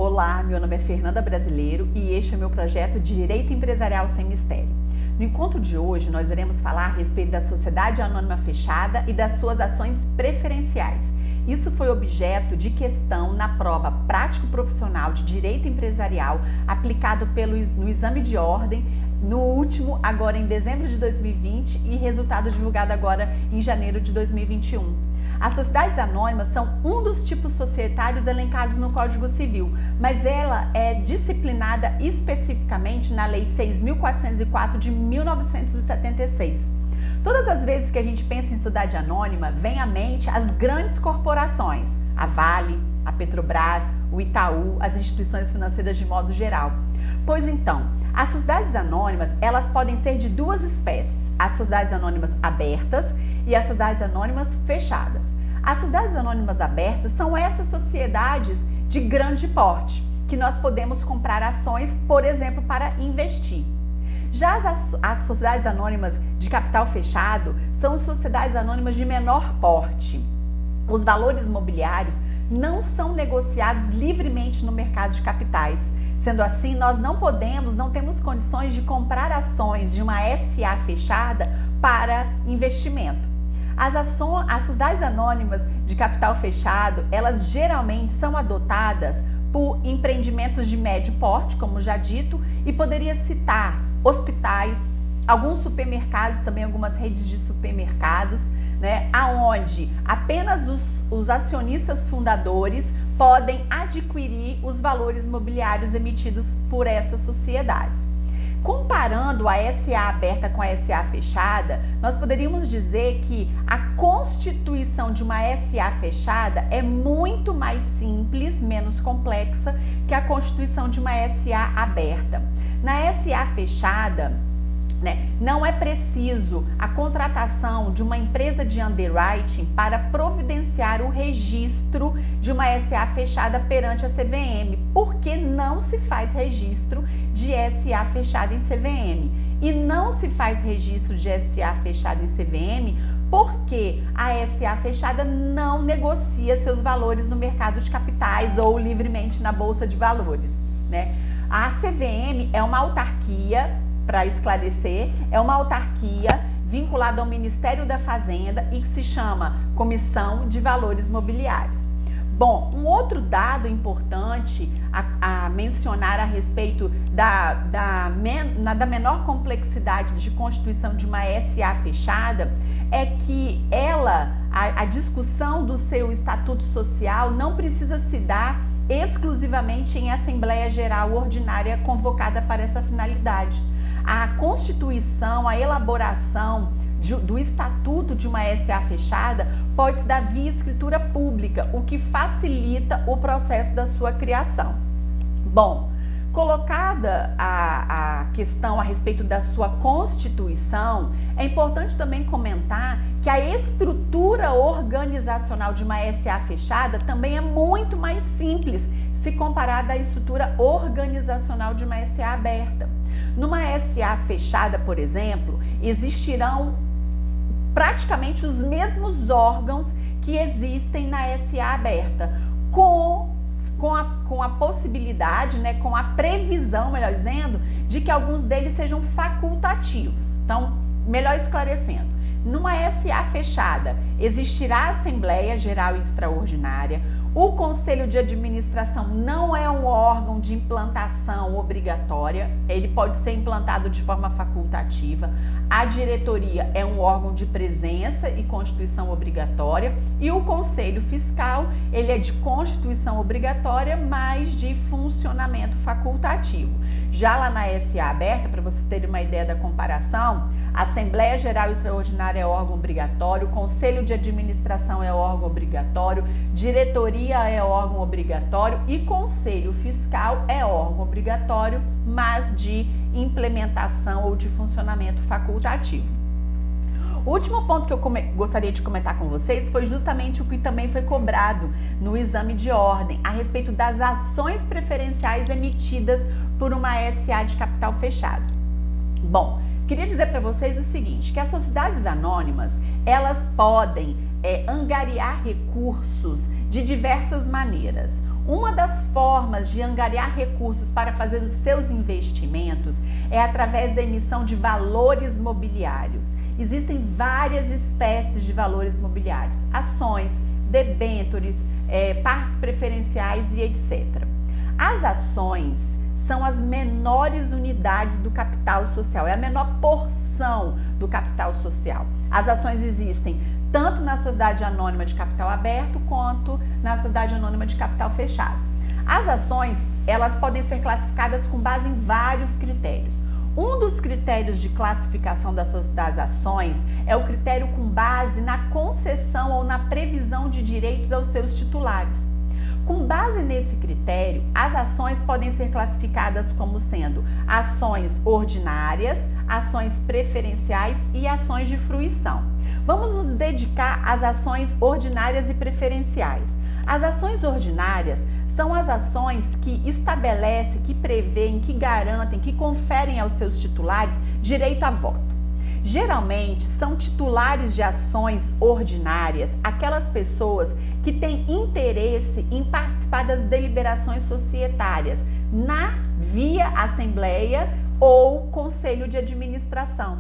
Olá, meu nome é Fernanda Brasileiro e este é o meu projeto Direito Empresarial Sem Mistério. No encontro de hoje, nós iremos falar a respeito da Sociedade Anônima Fechada e das suas ações preferenciais. Isso foi objeto de questão na prova prático-profissional de Direito Empresarial aplicado no exame de ordem, no último, agora em dezembro de 2020 e resultado divulgado agora em janeiro de 2021. As sociedades anônimas são um dos tipos societários elencados no Código Civil, mas ela é disciplinada especificamente na Lei 6.404 de 1976. Todas as vezes que a gente pensa em sociedade anônima, vem à mente as grandes corporações, a Vale, a Petrobras, o Itaú, as instituições financeiras de modo geral. Pois então, as sociedades anônimas, elas podem ser de duas espécies, as sociedades anônimas abertas e as sociedades anônimas fechadas. As sociedades anônimas abertas são essas sociedades de grande porte, que nós podemos comprar ações, por exemplo, para investir. Já as sociedades anônimas de capital fechado são sociedades anônimas de menor porte. Os valores imobiliários não são negociados livremente no mercado de capitais. Sendo assim, nós não temos condições de comprar ações de uma SA fechada para investimento. As sociedades anônimas de capital fechado, elas geralmente são adotadas por empreendimentos de médio porte, como já dito, e poderia citar hospitais, alguns supermercados, também algumas redes de supermercados, aonde apenas os acionistas fundadores podem adquirir os valores imobiliários emitidos por essas sociedades. Comparando a SA aberta com a SA fechada, nós poderíamos dizer que a constituição de uma SA fechada é muito mais simples, menos complexa que a constituição de uma SA aberta. Na SA fechada, não é preciso a contratação de uma empresa de underwriting para providenciar o registro de uma SA fechada perante a CVM, porque não se faz registro de SA fechada em CVM. E não se faz registro de SA fechada em CVM porque a SA fechada não negocia seus valores no mercado de capitais ou livremente na Bolsa de Valores. A CVM é uma autarquia, para esclarecer, é uma autarquia vinculada ao Ministério da Fazenda e que se chama Comissão de Valores Mobiliários. Bom, um outro dado importante a mencionar a respeito da menor complexidade de constituição de uma SA fechada é que a discussão do seu estatuto social não precisa se dar exclusivamente em Assembleia Geral Ordinária convocada para essa finalidade. A constituição, a elaboração do estatuto de uma SA fechada pode se dar via escritura pública, o que facilita o processo da sua criação. Bom, colocada a questão a respeito da sua constituição, é importante também comentar que a estrutura organizacional de uma SA fechada também é muito mais simples se comparada à estrutura organizacional de uma SA aberta. Numa SA fechada, por exemplo, existirão praticamente os mesmos órgãos que existem na SA aberta, com a possibilidade, com a previsão, melhor dizendo, de que alguns deles sejam facultativos. Então, melhor esclarecendo, numa SA fechada existirá a Assembleia Geral e Extraordinária. O Conselho de Administração não é um órgão de implantação obrigatória, ele pode ser implantado de forma facultativa. A diretoria é um órgão de presença e constituição obrigatória e o Conselho Fiscal, ele é de constituição obrigatória, mas de funcionamento facultativo. Já lá na SA aberta, para vocês terem uma ideia da comparação, a Assembleia Geral e Extraordinária é órgão obrigatório, Conselho de Administração é órgão obrigatório, diretoria é órgão obrigatório e Conselho Fiscal é órgão obrigatório, mas de implementação ou de funcionamento facultativo. O último ponto que eu gostaria de comentar com vocês foi justamente o que também foi cobrado no exame de ordem, a respeito das ações preferenciais emitidas por uma SA de capital fechado. Bom, queria dizer para vocês o seguinte, que as sociedades anônimas, elas podem angariar recursos de diversas maneiras. Uma das formas formas de angariar recursos para fazer os seus investimentos é através da emissão de valores mobiliários. Existem várias espécies de valores mobiliários: ações, debêntures, partes preferenciais e etc. As ações são as menores unidades do capital social, é a menor porção do capital social. As ações existem tanto na sociedade anônima de capital aberto quanto na sociedade anônima de capital fechado. As ações, elas podem ser classificadas com base em vários critérios. Um dos critérios de classificação das ações é o critério com base na concessão ou na previsão de direitos aos seus titulares. Com base nesse critério, as ações podem ser classificadas como sendo ações ordinárias, ações preferenciais e ações de fruição. Vamos nos dedicar às ações ordinárias e preferenciais. As ações ordinárias são as ações que estabelecem, que prevêem, que garantem, que conferem aos seus titulares direito a voto. Geralmente, são titulares de ações ordinárias aquelas pessoas que têm interesse em participar das deliberações societárias via assembleia ou conselho de administração.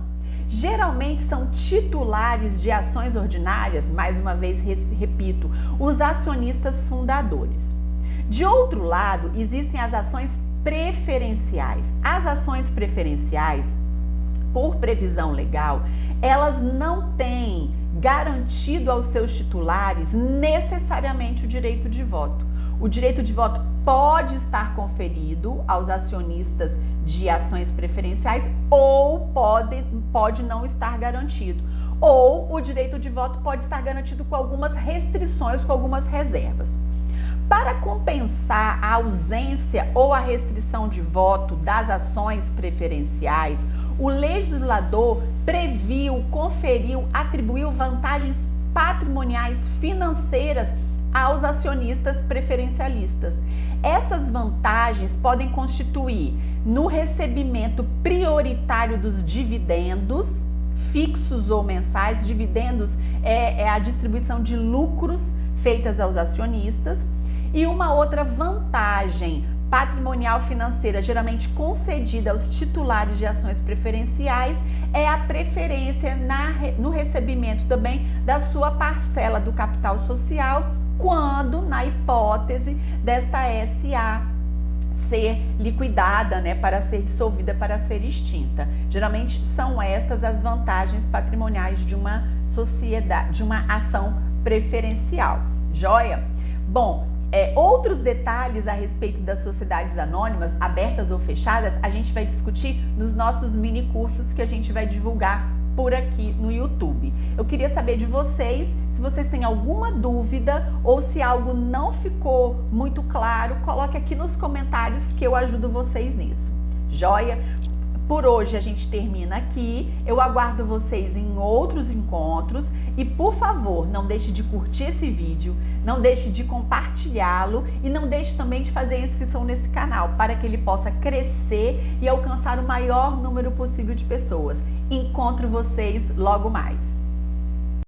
Geralmente são titulares de ações ordinárias, mais uma vez repito, os acionistas fundadores. De outro lado, existem as ações preferenciais. As ações preferenciais, por previsão legal, elas não têm garantido aos seus titulares necessariamente o direito de voto. O direito de voto pode estar conferido aos acionistas de ações preferenciais ou pode não estar garantido. Ou o direito de voto pode estar garantido com algumas restrições, com algumas reservas. Para compensar a ausência ou a restrição de voto das ações preferenciais, o legislador previu, conferiu, atribuiu vantagens patrimoniais financeiras aos acionistas preferencialistas. Essas vantagens podem constituir no recebimento prioritário dos dividendos, fixos ou mensais. Dividendos é a distribuição de lucros feitas aos acionistas. E uma outra vantagem patrimonial financeira, geralmente concedida aos titulares de ações preferenciais, é a preferência no recebimento também da sua parcela do capital social, quando, na hipótese desta SA ser liquidada, para ser dissolvida, para ser extinta. Geralmente são estas as vantagens patrimoniais de uma sociedade, de uma ação preferencial. Joia? Bom, outros detalhes a respeito das sociedades anônimas, abertas ou fechadas, a gente vai discutir nos nossos mini cursos que a gente vai divulgar por aqui no YouTube. Eu queria saber de vocês, se vocês têm alguma dúvida ou se algo não ficou muito claro, coloque aqui nos comentários que eu ajudo vocês nisso. Joia? Por hoje a gente termina aqui, eu aguardo vocês em outros encontros e, por favor, não deixe de curtir esse vídeo, não deixe de compartilhá-lo e não deixe também de fazer a inscrição nesse canal para que ele possa crescer e alcançar o maior número possível de pessoas. Encontro vocês logo mais.